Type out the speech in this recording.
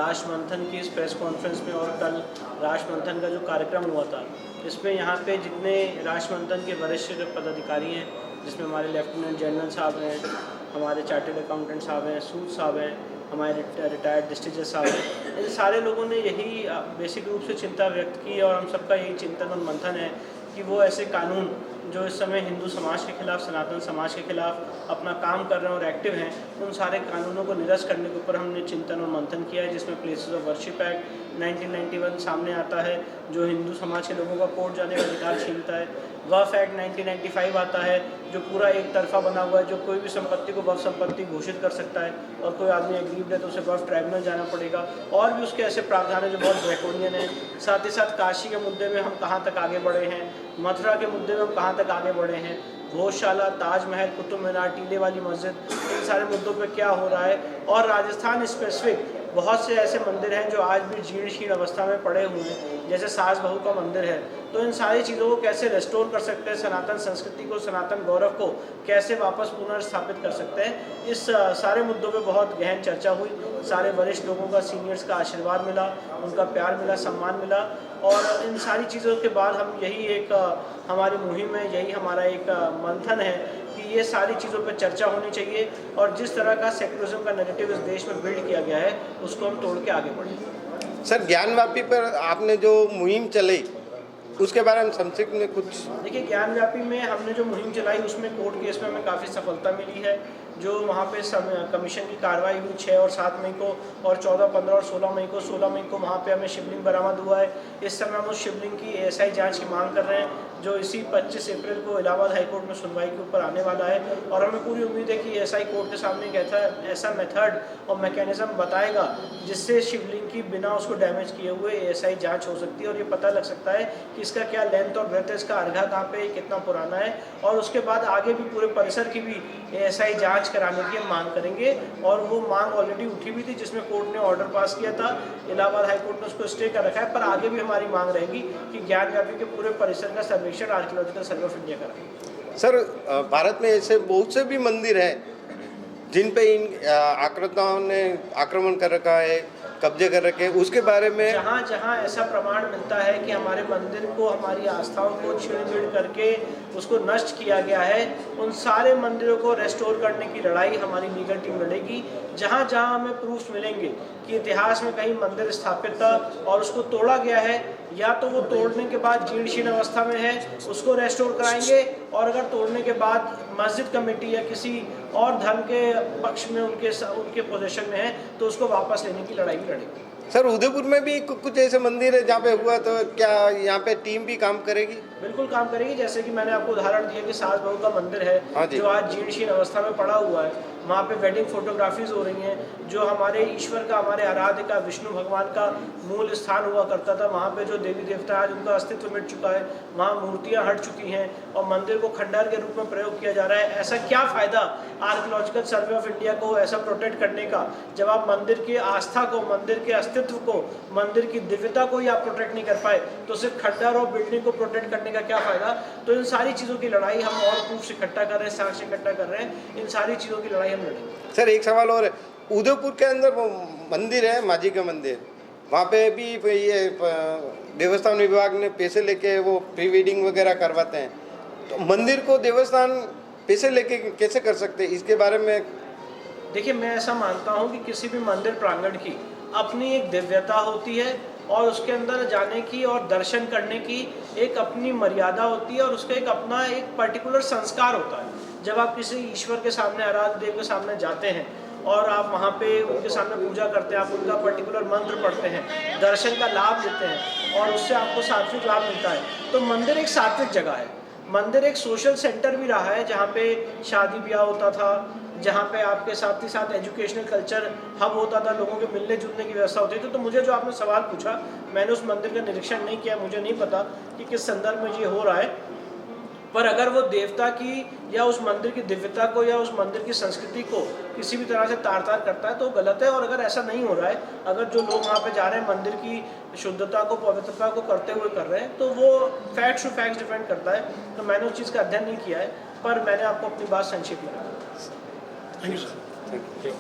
राष्ट्र मंथन की इस प्रेस कॉन्फ्रेंस में और कल राष्ट्र मंथन का जो कार्यक्रम हुआ था, इसमें यहाँ पे जितने राष्ट्र मंथन के वरिष्ठ जो पदाधिकारी हैं, जिसमें हमारे लेफ्टिनेंट जनरल साहब हैं, हमारे चार्टर्ड अकाउंटेंट साहब हैं, सूद साहब हैं, हमारे रिटायर्ड डिस्ट्रिक्ट जज साहब हैं, इन सारे लोगों ने यही बेसिक रूप से चिंता व्यक्त की और हम सबका यही चिंतन और मंथन है कि वो ऐसे कानून जो इस समय हिंदू समाज के खिलाफ, सनातन समाज के खिलाफ अपना काम कर रहे हैं और एक्टिव हैं, उन सारे कानूनों को निरस्त करने के ऊपर हमने चिंतन और मंथन किया है, जिसमें प्लेसेस ऑफ वर्शिप एक्ट 1991 सामने आता है, जो हिंदू समाज के लोगों का कोर्ट जाने का अधिकार छीनता है। वक्फ एक्ट 1995 आता है, जो पूरा एक तरफा बना हुआ है, जो कोई भी संपत्ति को वक्फ संपत्ति घोषित कर सकता है और कोई आदमी एग्रीव्ड है तो उसे वक्फ ट्राइब्यूनल जाना पड़ेगा। और भी उसके ऐसे प्रावधान है जो बहुत ड्रैकोनियन है। साथ ही साथ काशी के मुद्दे में हम कहाँ तक आगे बढ़े हैं, मथुरा के मुद्दे में हम कहाँ तक आगे बढ़े हैं, गौशाला, ताजमहल, कुतुब मीनार, टीले वाली मस्जिद, इन सारे मुद्दों पे क्या हो रहा है। और राजस्थान स्पेसिफिक बहुत से ऐसे मंदिर हैं जो आज भी जीर्ण शीर्ण अवस्था में पड़े हुए हैं, जैसे सास बहू का मंदिर है। तो इन सारी चीज़ों को कैसे रेस्टोर कर सकते हैं, सनातन संस्कृति को, सनातन गौरव को कैसे वापस पुनर्स्थापित कर सकते हैं, इस सारे मुद्दों पे बहुत गहन चर्चा हुई। सारे वरिष्ठ लोगों का, सीनियर्स का आशीर्वाद मिला, उनका प्यार मिला, सम्मान मिला। और इन सारी चीज़ों के बाद हम यही एक हमारी मुहिम है, यही हमारा एक मंथन है कि ये सारी चीज़ों पर चर्चा होनी चाहिए और जिस तरह का सेक्युलरिज्म का नैरेटिव इस देश में बिल्ड किया गया है उसको हम तोड़ के आगे बढ़ें। सर, ज्ञानव्यापी पर आपने जो मुहिम चलाई उसके बारे में संक्षिप्त में कुछ। देखिए, ज्ञानव्यापी में हमने जो मुहिम चलाई उसमें कोर्ट केस में हमें काफ़ी सफलता मिली है। जो वहाँ पे कमीशन की कार्रवाई हुई 6 और 7 मई को, और 14, 15 और 16 मई को, 16 मई को वहाँ पे हमें शिवलिंग बरामद हुआ है। इस समय हम उस शिवलिंग की ASI जांच की मांग कर रहे हैं, जो इसी 25 अप्रैल को इलाहाबाद हाईकोर्ट में सुनवाई के ऊपर आने वाला है। और हमें पूरी उम्मीद है कि ASI कोर्ट के सामने एक ऐसा मेथड और मैकेनिज्म बताएगा जिससे शिवलिंग की बिना उसको डैमेज किए हुए ASI जाँच हो सकती है और ये पता लग सकता है कि इसका क्या लेंथ और ब्रेथ है, इसका अर्घा कहाँ पे, कितना पुराना है। और उसके बाद आगे भी पूरे परिसर की भी ASI जांच कराने की हम मांग करेंगे। और वो मांग ऑलरेडी उठी हुई थी, जिसमें कोर्ट ने ऑर्डर पास किया था, इलाहाबाद हाईकोर्ट ने उसको स्टे कर रखा है। पर आगे भी हमारी मांग रहेगी कि ज्ञानव्यापी के पूरे परिसर का सर्वेक्षण आर्कियोलॉजिकल सर्वे ऑफ इंडिया कराएंगे। सर, भारत में ऐसे बहुत से भी मंदिर हैं जिन पे इन आक्रांताओं ने आक्रमण कर रखा है, कब्जे कर रखे हैं, उसके बारे में जहाँ जहाँ ऐसा प्रमाण मिलता है कि हमारे मंदिर को, हमारी आस्थाओं को छीड़ करके उसको नष्ट किया गया है, उन सारे मंदिरों को रेस्टोर करने की लड़ाई हमारी लीगल टीम लड़ेगी। जहाँ जहाँ हमें प्रूफ मिलेंगे कि इतिहास में कहीं मंदिर स्थापित था और उसको तोड़ा गया है, या तो वो तोड़ने के बाद जीर्ण शीर्ण अवस्था में है, उसको रेस्टोर कराएंगे। और अगर तोड़ने के बाद मस्जिद कमेटी या किसी और धर्म के पक्ष में उनके पोजीशन में है तो उसको वापस लेने की लड़ाई भी लड़ेगी। सर, उदयपुर में भी कुछ ऐसे मंदिर है जहाँ पे हुआ, तो क्या यहाँ पे टीम भी काम करेगी? बिल्कुल काम करेगी। जैसे कि मैंने आपको उदाहरण दिया कि सास बहू का मंदिर है जो आज जीर्ण शीर्ण अवस्था में पड़ा हुआ है, वहाँ पे वेडिंग फोटोग्राफीज हो रही हैं। जो हमारे ईश्वर का, हमारे आराध्य का, विष्णु भगवान का मूल स्थान हुआ करता था, वहाँ पे जो देवी देवता आज उनका अस्तित्व मिट चुका है, वहाँ मूर्तियाँ हट चुकी हैं और मंदिर को खंडहर के रूप में प्रयोग किया जा रहा है। ऐसा क्या फ़ायदा आर्कियोलॉजिकल सर्वे ऑफ इंडिया को ऐसा प्रोटेक्ट करने का, जब आप मंदिर की आस्था को, मंदिर के अस्तित्व को, मंदिर की दिव्यता को ही आप प्रोटेक्ट नहीं कर पाए, तो सिर्फ खंडहर और बिल्डिंग को प्रोटेक्ट करने का क्या फ़ायदा। तो इन सारी चीज़ों की लड़ाई हम और प्रूफ इकट्ठा कर रहे हैं, साक्ष्य इकट्ठा कर रहे हैं, इन सारी चीज़ों की लड़ाई हम लड़ेंगे। सर, एक सवाल और है। उदयपुर के अंदर वो मंदिर है, माजी का मंदिर, वहाँ पे भी ये देवस्थान विभाग ने पैसे लेके वो प्री वेडिंग वगैरह करवाते हैं, तो मंदिर को देवस्थान पैसे लेके कैसे कर सकते हैं, इसके बारे में? देखिए, मैं ऐसा मानता हूँ कि किसी भी मंदिर प्रांगण की अपनी एक दिव्यता होती है और उसके अंदर जाने की और दर्शन करने की एक अपनी मर्यादा होती है और उसका एक अपना एक पर्टिकुलर संस्कार होता है। जब आप किसी ईश्वर के सामने, आराध्य देव के सामने जाते हैं और आप वहाँ पे उनके सामने पूजा करते हैं, आप उनका पर्टिकुलर मंत्र पढ़ते हैं, दर्शन का लाभ लेते हैं और उससे आपको सात्विक लाभ मिलता है, तो मंदिर एक सात्विक जगह है। मंदिर एक सोशल सेंटर भी रहा है, जहाँ पे शादी ब्याह होता था, जहाँ पे आपके साथ ही साथ एजुकेशनल कल्चर हब होता था, लोगों के मिलने जुलने की व्यवस्था होती थी। तो मुझे जो आपने सवाल पूछा, मैंने उस मंदिर का निरीक्षण नहीं किया, मुझे नहीं पता कि किस संदर्भ में ये हो रहा है। पर अगर वो देवता की या उस मंदिर की दिव्यता को या उस मंदिर की संस्कृति को किसी भी तरह से तार तार करता है तो गलत है। और अगर ऐसा नहीं हो रहा है, अगर जो लोग वहाँ पे जा रहे हैं मंदिर की शुद्धता को, पवित्रता को करते हुए कर रहे हैं, तो वो फैक्ट्स टू फैक्ट्स डिपेंड करता है। तो मैंने उस चीज़ का अध्ययन नहीं किया है, पर मैंने आपको अपनी बात संक्षिप्त में रखा। Thank you sir. Thank you.